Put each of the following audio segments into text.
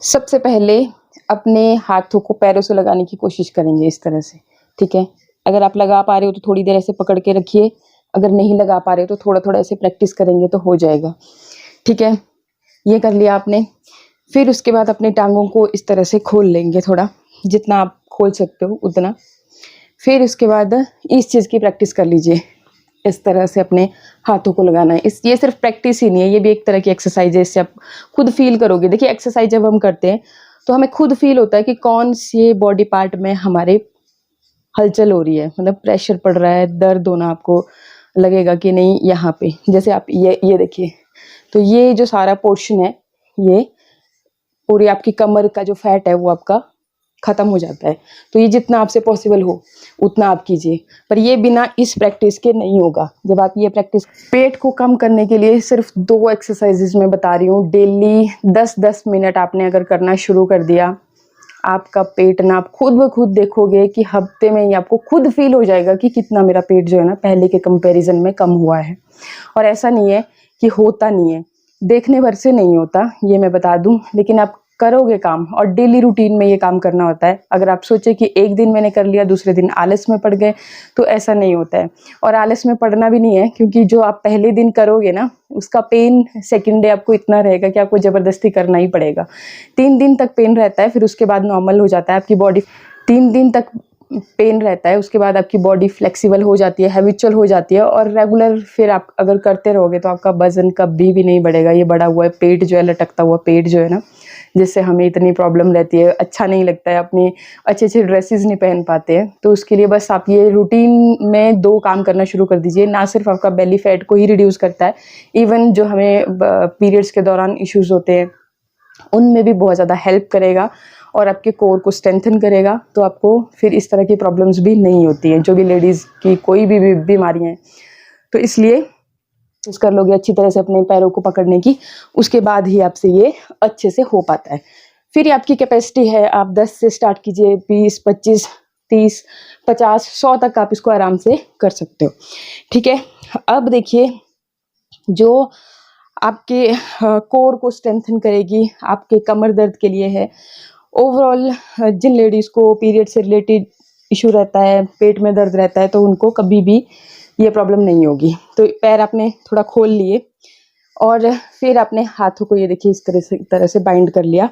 सबसे पहले अपने हाथों को पैरों से लगाने की कोशिश करेंगे इस तरह से, ठीक है। अगर आप लगा पा रहे हो तो थोड़ी देर ऐसे पकड़ के रखिए, अगर नहीं लगा पा रहे हो तो थोड़ा-थोड़ा ऐसे प्रैक्टिस करेंगे तो हो जाएगा, ठीक है। ये कर लिया आपने। फिर उसके बाद अपनी टाँगों को इस तरह से खोल लेंगे थोड़ा, जितना आप खोल सकते हो उतना। फिर उसके बाद इस चीज़ की प्रैक्टिस कर लीजिए, इस तरह से अपने हाथों को लगाना है। ये सिर्फ प्रैक्टिस ही नहीं है, ये भी एक तरह की एक्सरसाइज है। इससे आप खुद फील करोगे। देखिए एक्सरसाइज जब हम करते हैं तो हमें खुद फील होता है कि कौन से बॉडी पार्ट में हमारे हलचल हो रही है, मतलब प्रेशर पड़ रहा है, दर्द होना आपको लगेगा कि नहीं यहाँ पे। जैसे आप ये देखिए, तो ये जो सारा पोर्शन है, ये पूरी आपकी कमर का जो फैट है वो आपका खत्म हो जाता है। तो ये जितना आपसे पॉसिबल हो उतना आप कीजिए, पर ये बिना इस प्रैक्टिस के नहीं होगा। जब आप ये प्रैक्टिस, पेट को कम करने के लिए सिर्फ 2 एक्सरसाइजेज मैं बता रही हूँ। डेली 10-10 मिनट आपने अगर करना शुरू कर दिया, आपका पेट ना आप खुद ब खुद देखोगे कि हफ्ते में ही आपको खुद फील हो जाएगा कि कितना मेरा पेट जो है ना पहले के कंपैरिजन में कम हुआ है। और ऐसा नहीं है कि होता नहीं है, देखने भर से नहीं होता, ये मैं बता दूं, लेकिन आप करोगे काम और डेली रूटीन में ये काम करना होता है। अगर आप सोचे कि एक दिन मैंने कर लिया, दूसरे दिन आलस में पड़ गए, तो ऐसा नहीं होता है। और आलस में पड़ना भी नहीं है, क्योंकि जो आप पहले दिन करोगे ना, उसका पेन सेकंड डे आपको इतना रहेगा कि आपको ज़बरदस्ती करना ही पड़ेगा। 3 दिन तक पेन रहता है, फिर उसके बाद नॉर्मल हो जाता है आपकी बॉडी। 3 दिन तक पेन रहता है, उसके बाद आपकी बॉडी फ्लेक्सिबल हो जाती है, हैबिचुअल हो जाती है, और रेगुलर फिर आप अगर करते रहोगे तो आपका वजन कभी भी नहीं बढ़ेगा। ये बढ़ा हुआ है पेट जो है, लटकता हुआ पेट जो है ना, जिससे हमें इतनी प्रॉब्लम रहती है, अच्छा नहीं लगता है, अपनी अच्छे अच्छे ड्रेसेस नहीं पहन पाते हैं। तो उसके लिए बस आप ये रूटीन में 2 काम करना शुरू कर दीजिए। ना सिर्फ आपका बेली फैट को ही रिड्यूस करता है, इवन जो हमें पीरियड्स के दौरान इश्यूज होते हैं उनमें भी बहुत ज़्यादा हेल्प करेगा और आपके कोर को स्ट्रेंथन करेगा। तो आपको फिर इस तरह की प्रॉब्लम्स भी नहीं होती हैं, जो भी लेडीज़ की कोई भी बीमारियाँ हैं। तो इसलिए कोशिश कर लोगे अच्छी तरह से अपने पैरों को पकड़ने की, उसके बाद ही आपसे ये अच्छे से हो पाता है। फिर आपकी कैपेसिटी है, आप 10 से स्टार्ट कीजिए, 20, 25, 30, 50, 100 तक आप इसको आराम से कर सकते हो, ठीक है। अब देखिए, जो आपके कोर को स्ट्रेंथन करेगी, आपके कमर दर्द के लिए है। ओवरऑल जिन लेडीज़ को पीरियड से रिलेटेड इशू रहता है, पेट में दर्द रहता है, तो उनको कभी भी ये प्रॉब्लम नहीं होगी। तो पैर आपने थोड़ा खोल लिए और फिर अपने हाथों को ये देखिए इस तरह से बाइंड कर लिया,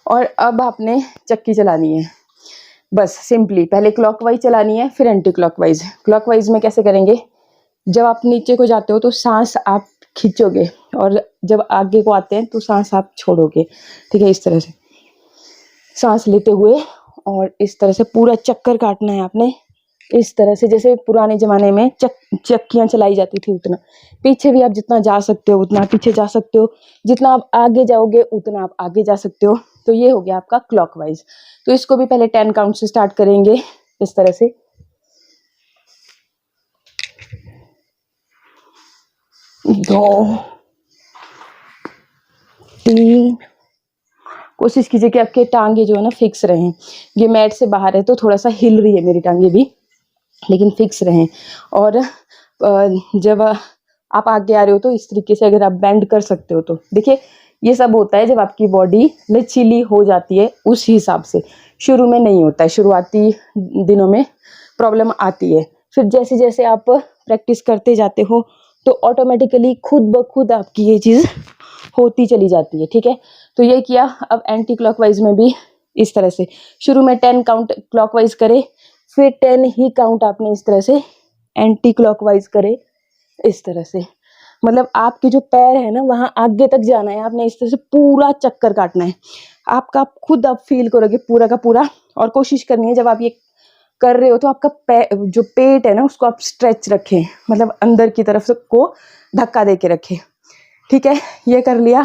और अब आपने चक्की चलानी है। बस सिंपली पहले क्लॉकवाइज चलानी है, फिर एंटी क्लॉकवाइज। क्लॉकवाइज में कैसे करेंगे, जब आप नीचे को जाते हो तो सांस आप खींचोगे, और जब आगे को आते हैं तो सांस आप छोड़ोगे, ठीक है। इस तरह से सांस लेते हुए और इस तरह से पूरा चक्कर काटना है आपने, इस तरह से जैसे पुराने ज़माने में चक्कियाँ चलाई जाती थी उतना। पीछे भी आप जितना जा सकते हो उतना पीछे जा सकते हो, जितना आप आगे जाओगे उतना आप आगे जा सकते हो। तो ये हो गया आपका क्लॉकवाइज। तो इसको भी पहले 10 काउंट से स्टार्ट करेंगे, इस तरह से। 2, 3, कोशिश कीजिए कि आपके टांगे जो है ना फिक्स रहें। ये मैट से बाहर है तो थोड़ा सा हिल रही है मेरी टांगे भी, लेकिन फिक्स रहें। और जब आप आगे आ रहे हो तो इस तरीके से अगर आप बेंड कर सकते हो तो देखिए, ये सब होता है जब आपकी बॉडी लचीली हो जाती है, उस हिसाब से। शुरू में नहीं होता है, शुरुआती दिनों में प्रॉब्लम आती है। फिर जैसे जैसे आप प्रैक्टिस करते जाते हो तो ऑटोमेटिकली खुद ब खुद आपकी ये चीज़ होती चली जाती है, ठीक है। तो ये किया। अब एंटी क्लॉकवाइज में भी इस तरह से शुरू में 10 काउंट क्लॉकवाइज करे, फिर 10 ही काउंट आपने इस तरह से एंटी क्लॉकवाइज करे, इस तरह से। मतलब आपके जो पैर है ना वहाँ आगे तक जाना है आपने, इस तरह से पूरा चक्कर काटना है आपका। आप खुद आप फील करोगे पूरा का पूरा। और कोशिश करनी है जब आप ये कर रहे हो तो आपका जो पेट है ना उसको आप स्ट्रेच रखें, मतलब अंदर की तरफ को धक्का दे के रखें, ठीक है। ये कर लिया।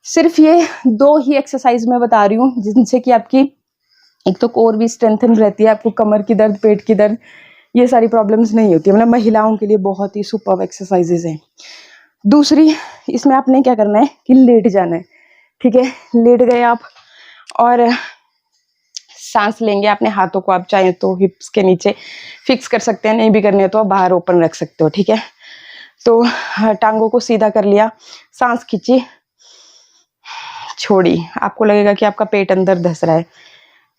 सिर्फ ये 2 ही एक्सरसाइज मैं बता रही हूँ जिनसे कि आपकी एक तो कोर भी स्ट्रेंथन रहती है, आपको कमर की दर्द, पेट की दर्द, ये सारी प्रॉब्लम्स नहीं होती। मतलब महिलाओं के लिए बहुत ही सुपर्ब एक्सरसाइजेज हैं। दूसरी, इसमें आपने क्या करना है कि लेट जाना है, ठीक है। लेट गए आप और सांस लेंगे। अपने हाथों को आप चाहे तो हिप्स के नीचे फिक्स कर सकते हैं, नहीं भी करने तो आप बाहर ओपन रख सकते हो, ठीक है। तो टांगों को सीधा कर लिया, सांस खींची, छोड़ी, आपको लगेगा कि आपका पेट अंदर धस रहा है,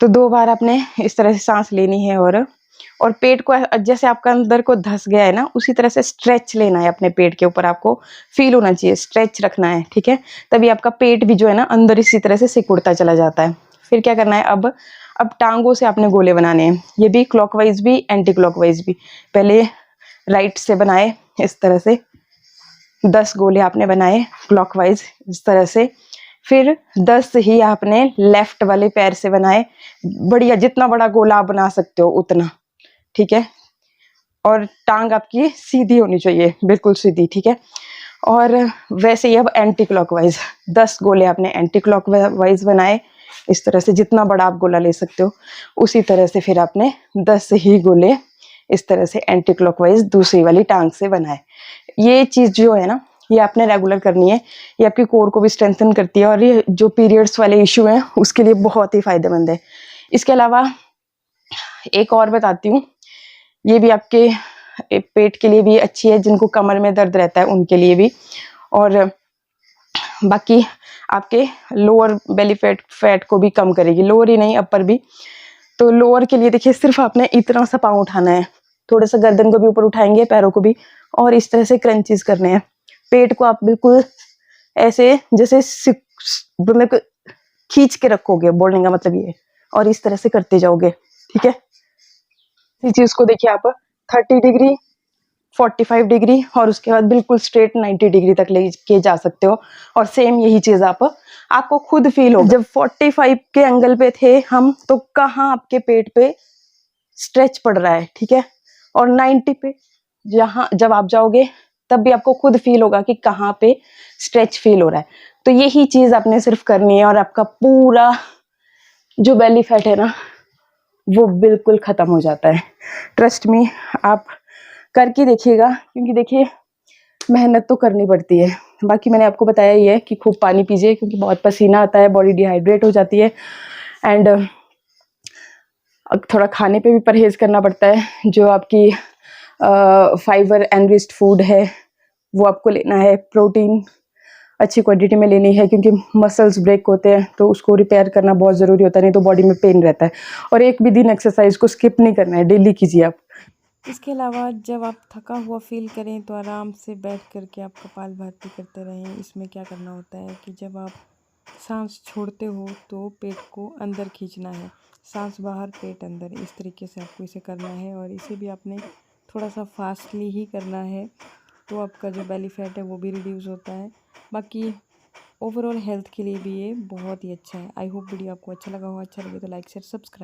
तो 2 बार आपने इस तरह से सांस लेनी है और पेट को जैसे आपका अंदर को धस गया है ना, उसी तरह से स्ट्रेच लेना है अपने पेट के ऊपर, आपको फील होना चाहिए, स्ट्रेच रखना है, ठीक है। तभी आपका पेट भी जो है ना अंदर इसी तरह से सिकुड़ता चला जाता है। फिर क्या करना है, अब टांगों से आपने गोले बनाने हैं, ये भी क्लॉकवाइज भी एंटी क्लॉकवाइज भी। पहले राइट से बनाए इस तरह से 10 गोले आपने बनाए क्लॉकवाइज इस तरह से, फिर 10 ही आपने लेफ्ट वाले पैर से बनाए, बढ़िया, जितना बड़ा गोला आप बना सकते हो उतना, ठीक है। और टांग आपकी सीधी होनी चाहिए, बिल्कुल सीधी, ठीक है। और वैसे ही अब एंटी क्लॉकवाइज 10 गोले आपने एंटी क्लॉकवाइज बनाए इस तरह से, जितना बड़ा आप गोला ले सकते हो उसी तरह से। फिर आपने 10 ही गोले इस तरह से एंटी क्लॉकवाइज दूसरी वाली टांग से बनाए। ये चीज़ जो है ना, ये आपने रेगुलर करनी है, ये आपकी कोर को भी स्ट्रेंथन करती है और ये जो पीरियड्स वाले इशू हैं उसके लिए बहुत ही फायदेमंद है। इसके अलावा एक और बताती हूँ, ये भी आपके पेट के लिए भी अच्छी है, जिनको कमर में दर्द रहता है उनके लिए भी, और बाकी आपके लोअर बेली फैट को भी कम करेगी, लोअर ही नहीं अपर भी। तो लोअर के लिए देखिए, सिर्फ आपने इतना सा पाँव उठाना है, थोड़ा सा गर्दन को भी ऊपर उठाएंगे, पैरों को भी, और इस तरह से क्रंचेस करने हैं। पेट को आप बिल्कुल ऐसे जैसे मतलब खींच के रखोगे, बोलने का मतलब ये, और इस तरह से करते जाओगे, ठीक है। इस चीज को देखिए आप 30 डिग्री, 45 डिग्री और उसके बाद बिल्कुल स्ट्रेट 90 डिग्री तक लेके जा सकते हो। और सेम यही चीज आपको खुद फील हो। जब 45 के एंगल पे थे हम, तो कहाँ आपके पेट पे स्ट्रेच पड़ रहा है, ठीक है। और 90 पे जब आप जाओगे तब भी आपको खुद फील होगा कि कहाँ पे स्ट्रेच फील हो रहा है। तो यही चीज आपने सिर्फ करनी है और आपका पूरा जो बेली फैट है ना, वो बिल्कुल खत्म हो जाता है। ट्रस्ट मी, आप करके देखिएगा, क्योंकि देखिए मेहनत तो करनी पड़ती है। बाकी मैंने आपको बताया ही है कि खूब पानी पीजिए, क्योंकि बहुत पसीना आता है, बॉडी डिहाइड्रेट हो जाती है। एंड थोड़ा खाने पे भी परहेज करना पड़ता है। जो आपकी फाइबर एनरिच्ड फूड है वो आपको लेना है, प्रोटीन अच्छी क्वांटिटी में लेनी है, क्योंकि मसल्स ब्रेक होते हैं तो उसको रिपेयर करना बहुत ज़रूरी होता है, नहीं तो बॉडी में पेन रहता है। और एक भी दिन एक्सरसाइज को स्किप नहीं करना है, डेली कीजिए आप। इसके अलावा जब आप थका हुआ फील करें तो आराम से बैठ करके आप कपालभाति करते रहें। इसमें क्या करना होता है कि जब आप सांस छोड़ते हो तो पेट को अंदर खींचना है, सांस बाहर पेट अंदर, इस तरीके से आपको इसे करना है। और इसे भी आपने थोड़ा सा फास्टली ही करना है, तो आपका जो बेली फैट है वो भी रिड्यूस होता है। बाकी ओवरऑल हेल्थ के लिए भी ये बहुत ही अच्छा है। आई होप वीडियो आपको अच्छा लगा हो। अच्छा लगे तो लाइक शेयर सब्सक्राइब।